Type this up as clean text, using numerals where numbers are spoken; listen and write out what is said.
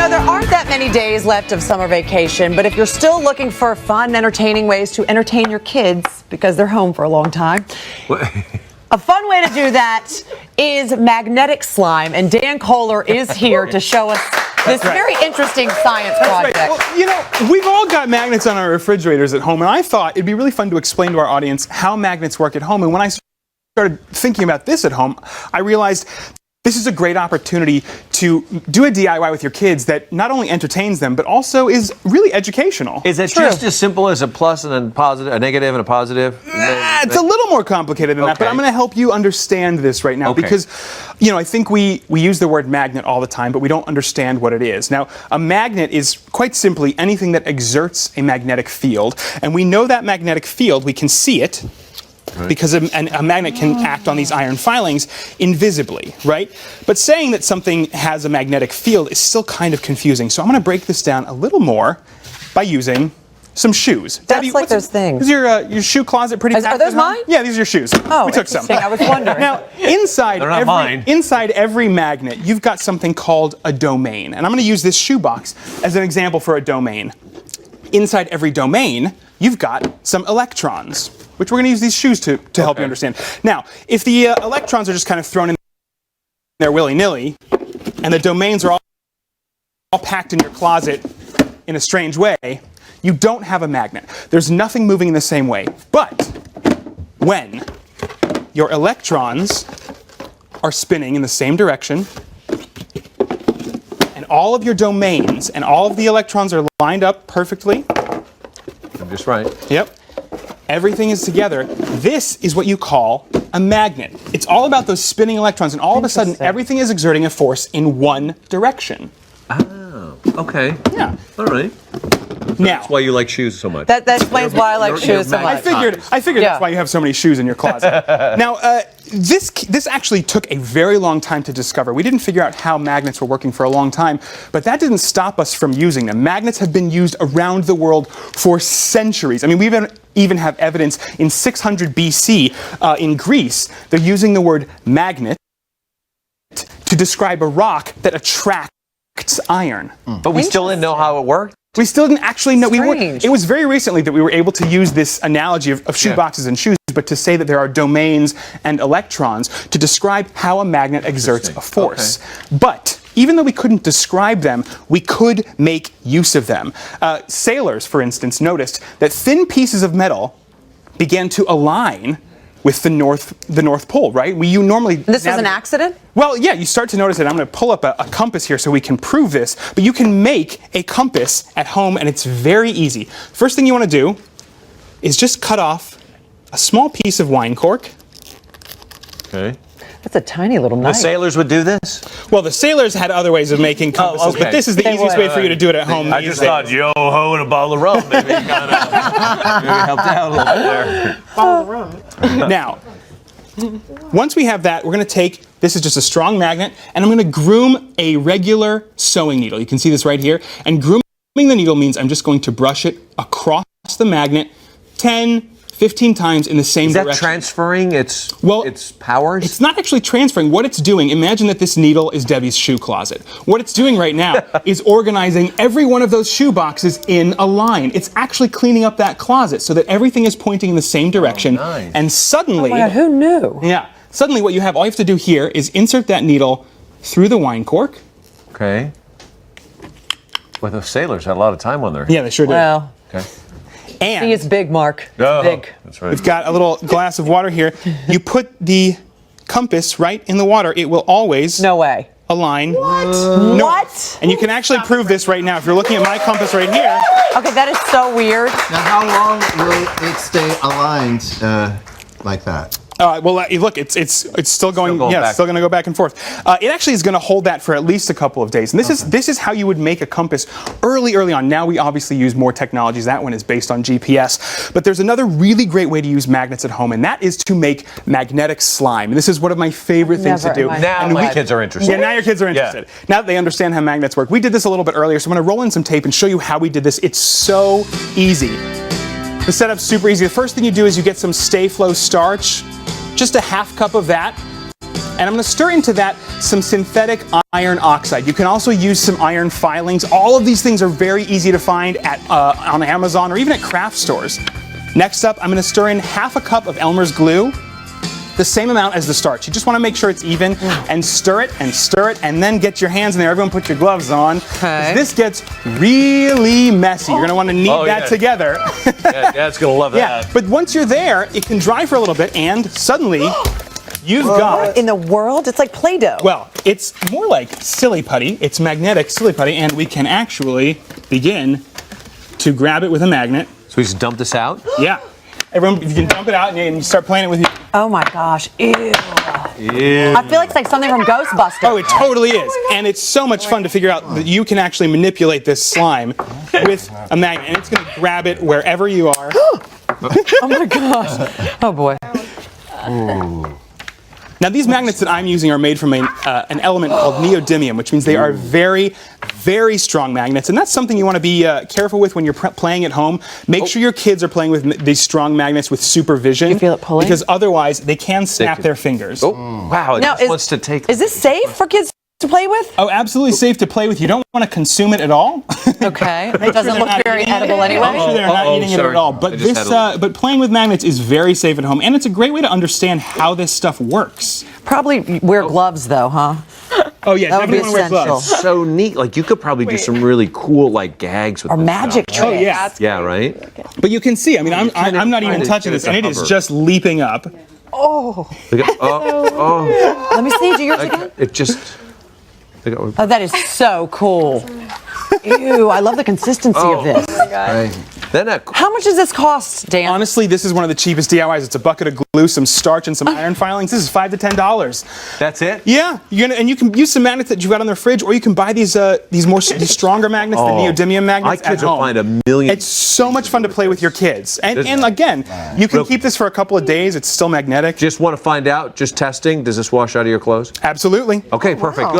know, there aren't that many days left of summer vacation, but if you're still looking for fun, entertaining ways to entertain your kids because they're home for a long time, a fun way to do that is magnetic slime, and Dan Kohler is here to show us this very interesting science project. Right. Well, you know, we've all got magnets on our refrigerators at home, and I thought it'd be really fun to explain to our audience how magnets work at home. And when I started thinking about this at home, I realized this is a great opportunity to do a DIY with your kids that not only entertains them, but also is really educational. Is it just as simple as a plus and a positive, a negative and a positive? It's a little more complicated than that, but I'm going to help you understand this right now because, you know, I think we use the word magnet all the time, but we don't understand what it is. Now, a magnet is quite simply anything that exerts a magnetic field, and we know that magnetic field, we can see it, because a magnet can act on these iron filings invisibly, right? But saying that something has a magnetic field is still kind of confusing. So I'm going to break this down a little more by using some shoes. That's Debbie, like those things. Is your shoe closet pretty packed? Are those mine? Yeah, these are your shoes. Oh, we took some. I was wondering. Now, inside every magnet, you've got something called a domain. And I'm going to use this shoebox as an example for a domain. Inside every domain, you've got some electrons, which we're going to use these shoes to help you understand. Now, if the electrons are just kind of thrown in there willy-nilly, and the domains are all packed in your closet in a strange way, you don't have a magnet. There's nothing moving in the same way. But when your electrons are spinning in the same direction, and all of your domains and all of the electrons are lined up perfectly. I'm just right. Yep. Everything is together. This is what you call a magnet. It's all about those spinning electrons, and all of a sudden, everything is exerting a force in one direction. Oh, okay. Yeah. All right. Now, that's why you like shoes so much. That explains why I like shoes so much. I figured that's why you have so many shoes in your closet. Now, this actually took a very long time to discover. We didn't figure out how magnets were working for a long time, but that didn't stop us from using them. Magnets have been used around the world for centuries. I mean, we even have evidence in 600 BC in Greece. They're using the word magnet to describe a rock that attracts iron. But we still didn't know how it worked? We still didn't actually know. It was very recently that we were able to use this analogy of shoe boxes and shoes, but to say that there are domains and electrons to describe how a magnet exerts a force. But even though we couldn't describe them, we could make use of them. Sailors, for instance, noticed that thin pieces of metal began to align with the North Pole, right? This was an accident? Well, yeah, you start to notice it. I'm going to pull up a compass here so we can prove this. But you can make a compass at home, and it's very easy. First thing you want to do is just cut off a small piece of wine cork. Okay. That's a tiny little knife. The sailors would do this? Well, the sailors had other ways of making compasses, but this is the easiest way for you to do it at home. I just thought yo-ho and a bottle of rum maybe kind of helped out a little bit there. Bottle of rum. Now, once we have that, we're going to take, this is just a strong magnet, and I'm going to groom a regular sewing needle. You can see this right here. And grooming the needle means I'm just going to brush it across the magnet 10, 15 times in the same direction. Is that transferring its powers? It's not actually transferring. What it's doing, imagine that this needle is Debbie's shoe closet. What it's doing right now is organizing every one of those shoe boxes in a line. It's actually cleaning up that closet so that everything is pointing in the same direction. Oh, nice. And suddenly... Oh my God, who knew? Yeah. Suddenly all you have to do here is insert that needle through the wine cork. Okay. Well, the sailors had a lot of time on their hands. Yeah, they sure did. Well... Okay. And see, it's big, Mark. Oh, big. That's right. We've got a little glass of water here. You put the compass right in the water. It will always align. What? No. What? And you can actually prove this right now. If you're looking at my compass right here. Okay, that is so weird. Now, how long will it stay aligned like that? Well, look, it's still going. Still going to go back and forth. It actually is going to hold that for at least a couple of days. And this is how you would make a compass early on. Now we obviously use more technologies. That one is based on GPS. But there's another really great way to use magnets at home, and that is to make magnetic slime. And this is one of my favorite things to do. Now my kids are interested. Yeah, now your kids are interested. Yeah. Now that they understand how magnets work. We did this a little bit earlier, so I'm going to roll in some tape and show you how we did this. It's so easy. The setup's super easy. The first thing you do is you get some Stay Flow starch. Just a half cup of that, And I'm going to stir into that some synthetic iron oxide. You can also use some iron filings. All of these things are very easy to find at on Amazon or even at craft stores. Next up, I'm going to stir in half a cup of Elmer's glue, the same amount as the starch. You just want to make sure it's even, and stir it, and then get your hands in there. Everyone put your gloves on. Okay. This gets really messy. You're going to want to knead that together. Yeah, Dad's going to love Yeah, that. but once you're there, it can dry for a little bit, and suddenly you've got... In the world, it's like Play-Doh. Well, it's more like silly putty. It's magnetic silly putty, and we can actually begin to grab it with a magnet. So we just dump this out? Yeah. Everyone, you can dump it out and you start playing it with your... Oh my gosh, ew. Yeah. I feel like it's like something from Ghostbusters. Oh, it totally is. And it's so much fun to figure out that you can actually manipulate this slime with a magnet. And it's going to grab it wherever you are. Oh my gosh. Oh boy. Now, these magnets that I'm using are made from an element called neodymium, which means they are very, very strong magnets. And that's something you want to be careful with when you're playing at home. Make sure your kids are playing with these strong magnets with supervision. You feel it pulling? Because otherwise, they can snap their fingers. Oh, wow, it Now, just wants to take... Is this safe for kids to play with? Oh, absolutely safe to play with. You don't want to consume it at all. Okay. It doesn't they're look not very eating it. edible anyway. I'm sure they're not eating it sorry. at all. I But just had but playing with magnets is very safe at home, and it's a great way to understand how this stuff works. Probably wear gloves though, huh? Oh yeah, That would be definitely wanna wear essential. gloves. So neat. Like, you could probably do some really cool, like, gags with Or this magic stuff. tricks. Oh yeah. Yeah, right? But you can see. I mean, I'm not even trying to touching get this, it to and it is hover. just leaping up. Look at, oh, Let me see. Do yours again. it just... Look at, Oh, that is so cool. Ew, I love the consistency of this. Right. then that... How much does this cost, Dan? Honestly, this is one of the cheapest DIYs. It's a bucket of glue, some starch, and some iron filings. This is $5 to $10. That's it? Yeah, and you can use some magnets that you've got on the fridge, or you can buy these stronger magnets, the neodymium My magnets. kids at will home. find a million... It's so much fun to play with your kids. And again, you can keep this for a couple of days. It's still magnetic. Just want to find out, just testing, does this wash out of your clothes? Absolutely. Okay, perfect, good.